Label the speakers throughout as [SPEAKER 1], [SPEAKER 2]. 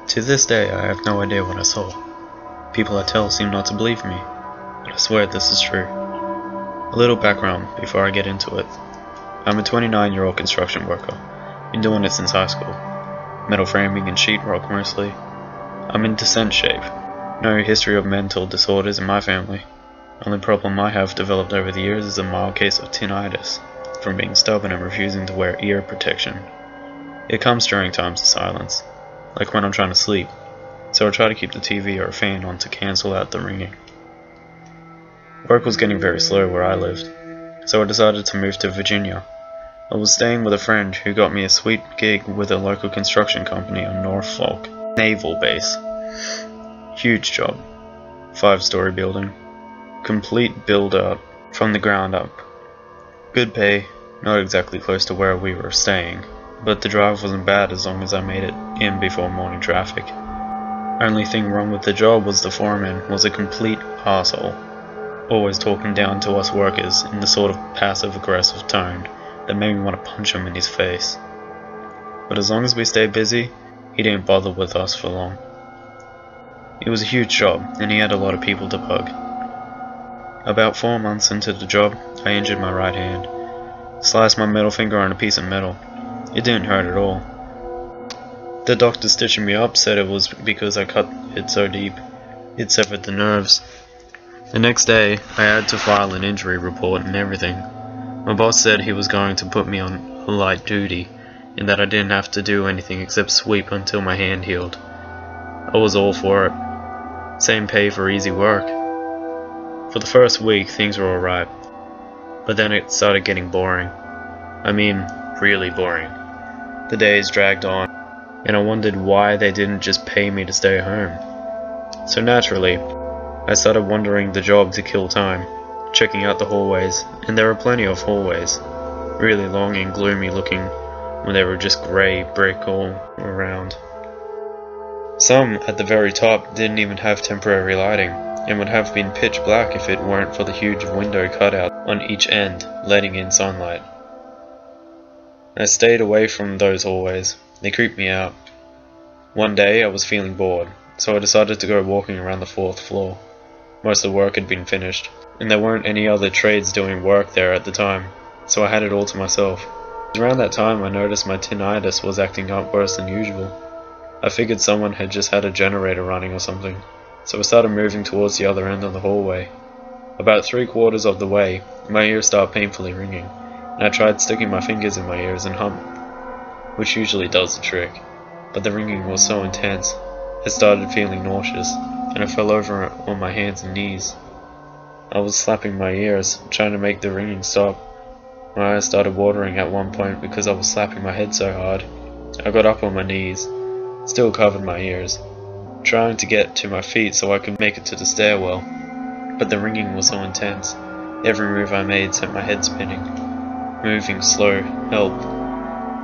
[SPEAKER 1] To this day, I have no idea what I saw. People I tell seem not to believe me, but I swear this is true. A little background before I get into it. I'm a 29-year-old construction worker. Been doing it since high school. Metal framing and sheetrock mostly. I'm in decent shape. No history of mental disorders in my family. Only problem I have developed over the years is a mild case of tinnitus, from being stubborn and refusing to wear ear protection. It comes during times of silence, like when I'm trying to sleep, so I try to keep the TV or a fan on to cancel out the ringing. Work was getting very slow where I lived, so I decided to move to Virginia. I was staying with a friend who got me a sweet gig with a local construction company on Norfolk Naval Base. Huge job. 5-story building. Complete build out from the ground up. Good pay, not exactly close to where we were staying, but the drive wasn't bad as long as I made it in before morning traffic. Only thing wrong with the job was the foreman was a complete asshole, always talking down to us workers in the sort of passive-aggressive tone that made me want to punch him in his face. But as long as we stayed busy, he didn't bother with us for long. It was a huge job, and he had a lot of people to bug. About 4 months into the job, I injured my right hand. Sliced my middle finger on a piece of metal. It didn't hurt at all. The doctor stitching me up said it was because I cut it so deep, it severed the nerves. The next day, I had to file an injury report and everything. My boss said he was going to put me on light duty, and that I didn't have to do anything except sweep until my hand healed. I was all for it. Same pay for easy work. For the first week, things were alright, but then it started getting boring. I mean, really boring. The days dragged on, and I wondered why they didn't just pay me to stay home. So naturally, I started wandering the job to kill time, checking out the hallways, and there were plenty of hallways, really long and gloomy looking when they were just grey brick all around. Some at the very top didn't even have temporary lighting, and would have been pitch black if it weren't for the huge window cutout on each end, letting in sunlight. I stayed away from those hallways. They creeped me out. One day I was feeling bored, so I decided to go walking around the 4th floor. Most of the work had been finished, and there weren't any other trades doing work there at the time, so I had it all to myself. Around that time I noticed my tinnitus was acting up worse than usual. I figured someone had just had a generator running or something, so I started moving towards the other end of the hallway. About 3/4 of the way, my ears started painfully ringing, and I tried sticking my fingers in my ears and hummed, which usually does the trick, but the ringing was so intense, I started feeling nauseous, and I fell over on my hands and knees. I was slapping my ears, trying to make the ringing stop. My eyes started watering at one point because I was slapping my head so hard. I got up on my knees, still covered my ears, trying to get to my feet so I could make it to the stairwell, but the ringing was so intense. Every move I made sent my head spinning. Moving slow helped,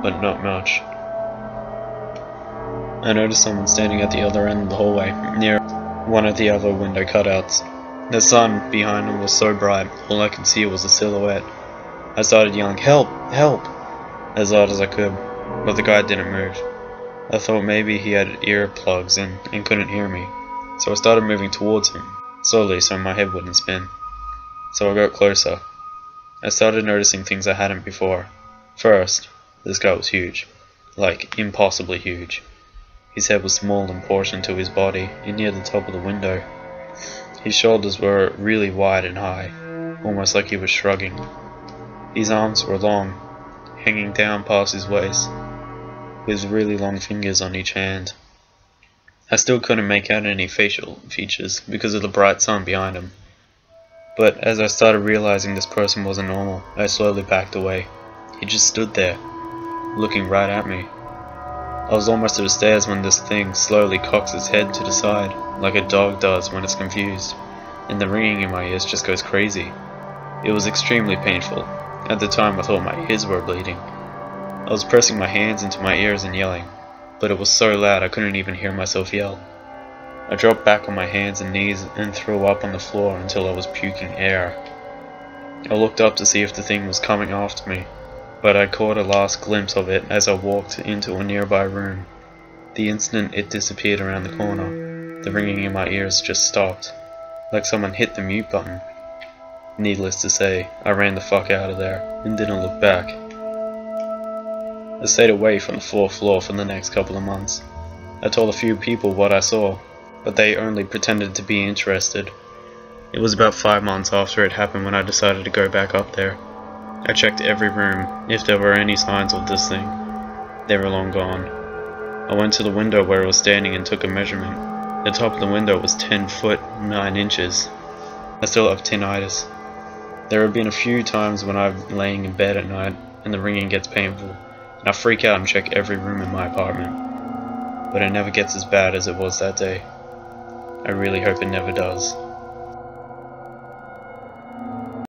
[SPEAKER 1] but not much. I noticed someone standing at the other end of the hallway, near one of the other window cutouts. The sun behind him was so bright, all I could see was a silhouette. I started yelling, "Help! Help!" as loud as I could, but the guy didn't move. I thought maybe he had earplugs in and couldn't hear me, so I started moving towards him, slowly so my head wouldn't spin. So I got closer. I started noticing things I hadn't before. First, this guy was huge, like impossibly huge. His head was small in proportion to his body and near the top of the window. His shoulders were really wide and high, almost like he was shrugging. His arms were long, hanging down past his waist, with really long fingers on each hand. I still couldn't make out any facial features because of the bright sun behind him. But as I started realizing this person wasn't normal, I slowly backed away. He just stood there, looking right at me. I was almost to the stairs when this thing slowly cocks its head to the side, like a dog does when it's confused, and the ringing in my ears just goes crazy. It was extremely painful. At the time I thought my ears were bleeding. I was pressing my hands into my ears and yelling, but it was so loud I couldn't even hear myself yell. I dropped back on my hands and knees and threw up on the floor until I was puking air. I looked up to see if the thing was coming after me, but I caught a last glimpse of it as I walked into a nearby room. The instant it disappeared around the corner, the ringing in my ears just stopped, like someone hit the mute button. Needless to say, I ran the fuck out of there and didn't look back. I stayed away from the 4th floor for the next couple of months. I told a few people what I saw, but they only pretended to be interested. It was about 5 months after it happened when I decided to go back up there. I checked every room if there were any signs of this thing. They were long gone. I went to the window where it was standing and took a measurement. The top of the window was 10 foot 9 inches. I still have tinnitus. There have been a few times when I'm laying in bed at night and the ringing gets painful, and I freak out and check every room in my apartment. But it never gets as bad as it was that day. I really hope it never does.